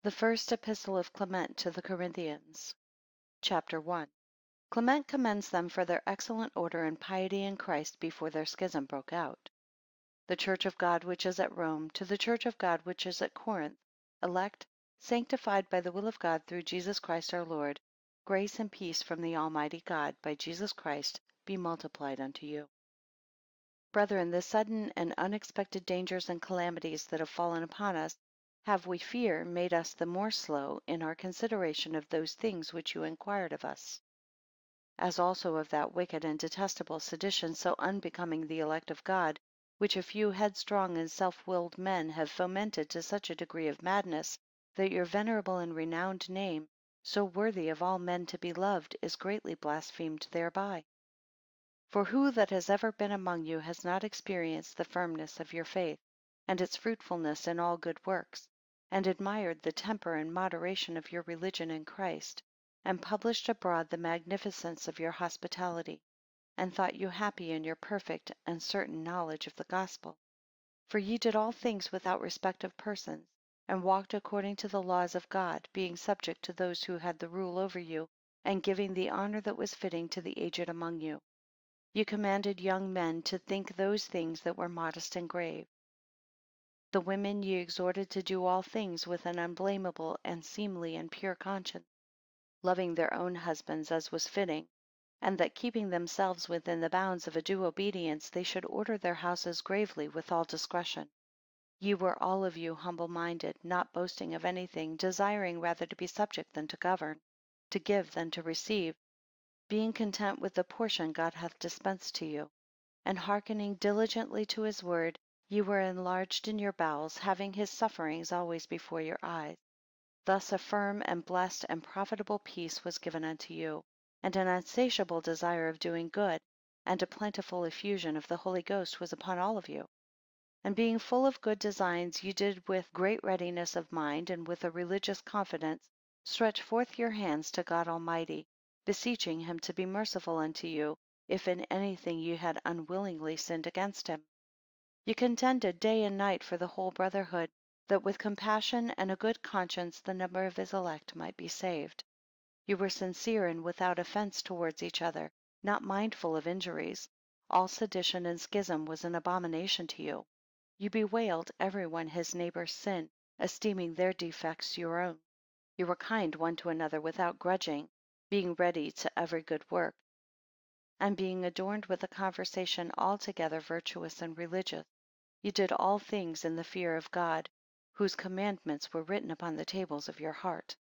The first Epistle of Clement to the Corinthians. Chapter 1. Clement commends them for their excellent order and piety in Christ before their schism broke out. The church of God which is at Rome, to the church of God which is at Corinth, elect, sanctified by the will of God through Jesus Christ our Lord, grace and peace from the Almighty God, by Jesus Christ, be multiplied unto you. Brethren, the sudden and unexpected dangers and calamities that have fallen upon us, have, we fear, made us the more slow in our consideration of those things which you inquired of us; as also of that wicked and detestable sedition so unbecoming the elect of God, which a few headstrong and self-willed men have fomented to such a degree of madness, that your venerable and renowned name, so worthy of all men to be loved, is greatly blasphemed thereby. For who that has ever been among you has not experienced the firmness of your faith, and its fruitfulness in all good works, and admired the temper and moderation of your religion in Christ, and published abroad the magnificence of your hospitality, and thought you happy in your perfect and certain knowledge of the gospel? For ye did all things without respect of persons, and walked according to the laws of God, being subject to those who had the rule over you, and giving the honor that was fitting to the aged among you. You commanded young men to think those things that were modest and grave. The women ye exhorted to do all things with an unblameable and seemly and pure conscience, loving their own husbands as was fitting, and that keeping themselves within the bounds of a due obedience, they should order their houses gravely with all discretion. Ye were all of you humble minded, not boasting of anything, desiring rather to be subject than to govern, to give than to receive, being content with the portion God hath dispensed to you, and hearkening diligently to his word, ye were enlarged in your bowels, having his sufferings always before your eyes. Thus a firm and blessed and profitable peace was given unto you, and an unsatiable desire of doing good, and a plentiful effusion of the Holy Ghost was upon all of you. And being full of good designs, ye did with great readiness of mind, and with a religious confidence, stretch forth your hands to God Almighty, beseeching him to be merciful unto you, if in anything ye had unwillingly sinned against him. Ye contended day and night for the whole brotherhood, that with compassion and a good conscience the number of his elect might be saved. Ye were sincere and without offense towards each other, not mindful of injuries. All sedition and schism was an abomination to you. You bewailed every one his neighbor's sin, esteeming their defects your own. You were kind one to another without grudging, being ready to every good work, and being adorned with a conversation altogether virtuous and religious. You did all things in the fear of God, whose commandments were written upon the tables of your heart.